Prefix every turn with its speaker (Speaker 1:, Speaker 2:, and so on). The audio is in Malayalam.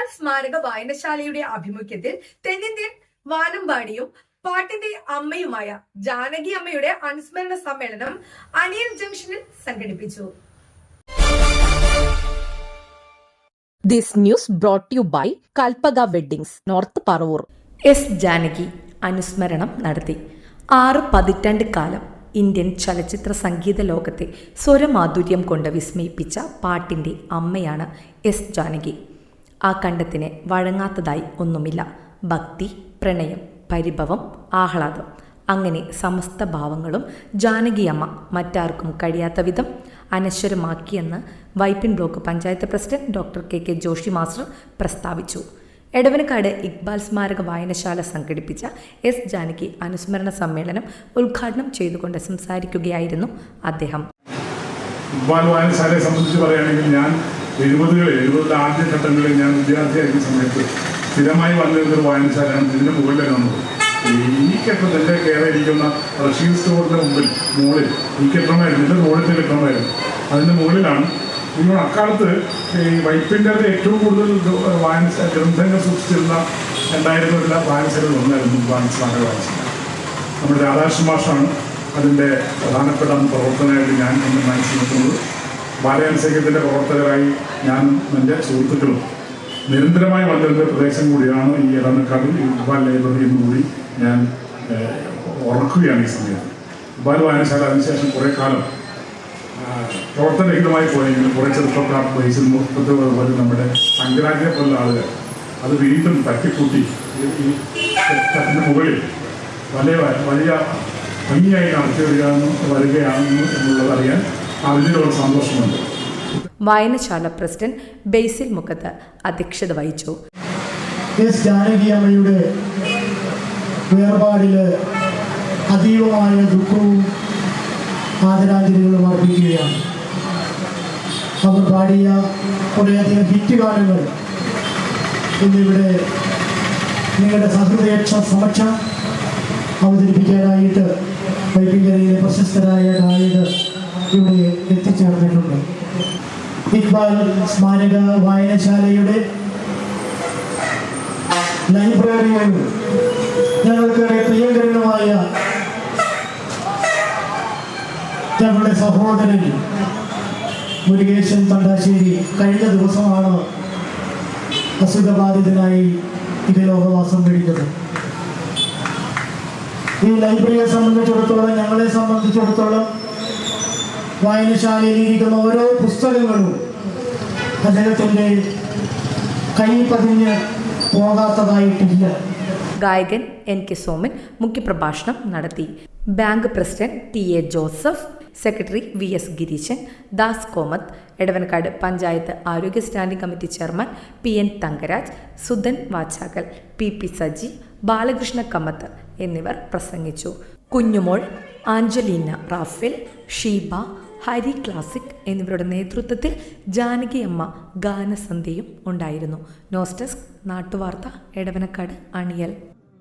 Speaker 1: ഇക്ബാൽ സ്മാരക വായനശാലയുടെ ആഭിമുഖ്യത്തിൽ തെന്നിന്ത്യൻ വാനമ്പാടിയും പാട്ടിന്റെ അമ്മയുമായ ജാനകി അമ്മയുടെ അനുസ്മരണ സമ്മേളനം അണിയൽ ജംഗ്ഷനിൽ സംഘടിപ്പിച്ചു.
Speaker 2: This news brought to you by Kalpaga Weddings, North Parvur.
Speaker 3: S Janaki അനുസ്മരണം നടത്തി. 6 പതിറ്റാണ്ട് കാലം ഇന്ത്യൻ ചലച്ചിത്ര സംഗീത ലോകത്തെ സ്വരമാധുര്യം കൊണ്ട് വിസ്മയിപ്പിച്ച പാട്ടിൻ്റെ അമ്മയാണ് എസ് ജാനകി. ആ കണ്ടത്തിന് വഴങ്ങാത്തതായി ഒന്നുമില്ല. ഭക്തി, പ്രണയം, പരിഭവം, ആഹ്ലാദം, അങ്ങനെ സമസ്ത ഭാവങ്ങളും ജാനകിയമ്മ മറ്റാർക്കും കഴിയാത്ത വിധം അനശ്വരമാക്കിയെന്ന് Vypin block panchayat president doctor K Joshi master പ്രസ്താവിച്ചു. എടവനക്കാട് ഇക്ബാൽ സ്മാരക വായനശാല സംഘടിപ്പിച്ച എസ് ജാനകി അനുസ്മരണ സമ്മേളനം ഉദ്ഘാടനം ചെയ്തുകൊണ്ട് സംസാരിക്കുകയായിരുന്നു അദ്ദേഹം.
Speaker 4: ഇക്ബാൽ വായനശാലയെ സംബന്ധിച്ച് പറയുകയാണെങ്കിൽ ഞാൻ 70 ആദ്യഘട്ടങ്ങളിൽ ഞാൻ വിദ്യാർത്ഥിയായിരുന്ന സമയത്ത് സ്ഥിരമായി വന്നിരുന്നൊരു വായനശാലയാണ്. ഇതിൻ്റെ മുകളിൽ വന്നത് ഈ കെട്ടിടത്തിൻ്റെ കയറിയിരിക്കുന്ന റഷീദ് സ്റ്റോറിൻ്റെ മുകളിൽ ഈ കെട്ടിടമായിരുന്നു, ഇതിൻ്റെ മുകളിലത്തെ കെട്ടിടമായിരുന്നു. അതിൻ്റെ മുകളിലാണ് നിങ്ങൾ അക്കാലത്ത് ഈ വൈപ്പിൻ്റെ ഏറ്റവും കൂടുതൽ ഗ്രന്ഥങ്ങൾ സൂക്ഷിച്ചിരുന്ന 2000 വായനശാലകൾ ഒന്നായിരുന്നു സ്മാരക വായനശാല. നമ്മുടെ രാധാകൃഷ്ണൻ മാഷാണ് അതിൻ്റെ പ്രധാനപ്പെട്ട പ്രവർത്തനമായിട്ട് ഞാൻ എന്നെ മനസ്സിലാക്കുന്നത്. ബാലയൻസംഘത്തിൻ്റെ പ്രവർത്തകരായി ഞാനും എൻ്റെ സുഹൃത്തുക്കളും നിരന്തരമായി വന്നിരുന്ന പ്രദേശം കൂടിയാണ് ഈ എടവനക്കാട് ഇക്ബാൽ ലൈബ്രറി എന്നുകൂടി ഞാൻ ഓർക്കുകയാണ് ഈ സമയത്ത്. ഇക്ബാൽ വായനശാല അതിനുശേഷം കുറേ കാലം പ്രവർത്തനരഹിതമായി പോയെങ്കിലും കുറേ ചെറുപ്പക്കാർ വയസ്സിൽ 30 പോലെ നമ്മുടെ സംഘരാജ്യെ പോലുള്ള ആളുകൾ അത് വീണ്ടും തട്ടിക്കൂട്ടി ഈ മുകളിൽ വലിയ ഭംഗിയായി നടത്തി വരികയാണെന്ന് എന്നുള്ളത് അറിയാൻ അതിലുള്ള സന്തോഷമുണ്ട്.
Speaker 3: വായനശാല പ്രസിഡന്റ് ബേസിൽ മുഖത്ത് അധ്യക്ഷത വഹിച്ചു.
Speaker 5: എസ് ജാനകി അമ്മയുടെ വേർപാടിൽ അതീവമായ ദുഃഖവും ആദരാഞ്ജലികളും അർപ്പിക്കുകയാണ്. അവർ പാടിയ കുറേയധികം ഹിറ്റ് ഗാനങ്ങൾ ഇന്നിവിടെ നിങ്ങളുടെ സഹൃദയക്ഷ സമക്ഷം അവതരിപ്പിക്കാനായിട്ട് വൈപ്പിങ്കരയിലെ പ്രശസ്തരായ ഗായകർ ഇവിടെ എത്തിച്ചേർന്നിട്ടുണ്ട്. ഇക്ബാൽ സ്മാരക വായനശാലയുടെ ലൈബ്രറിയിൽ ഞങ്ങൾക്കേറെ പ്രിയങ്കരനുമായ ഞങ്ങളുടെ സഹോദരൻ മുരുകേശൻ തണ്ടാശ്ശേരി കഴിഞ്ഞ ദിവസമാണ് അസുഖബാധിതനായി ഇഹലോകവാസം കഴിഞ്ഞത്. ഈ ലൈബ്രറിയെ സംബന്ധിച്ചിടത്തോളം, ഞങ്ങളെ സംബന്ധിച്ചിടത്തോളം വായനശാലയിൽ ഇരിക്കുന്ന ഓരോ പുസ്തകങ്ങളും അദ്ദേഹത്തിൻ്റെ കൈ പതിഞ്ഞ് പോകാത്തതായിട്ടില്ല.
Speaker 3: ഗായകൻ NK സോമൻ മുഖ്യപ്രഭാഷണം നടത്തി. Bank president TA Joseph, secretary VS Gireesan, Das Komath, Edavanakkad panchayat ആരോഗ്യ standing committee chairman PN Thankaraj, Sudhan Vachakkal, PP Saji, Balakrishna Kamath എന്നിവർ പ്രസംഗിച്ചു. കുഞ്ഞുമോൾ, ആഞ്ചലീന റാഫേൽ, ഷീബ, ഹരി ക്ലാസിക് എന്നിവരുടെ നേതൃത്വത്തിൽ ജാനകിയമ്മ ഗാനസന്ധ്യയും ഉണ്ടായിരുന്നു. ന്യൂസ് ഡെസ്ക്, നാട്ടുവാർത്ത, എടവനക്കാട്, അണിയൽ.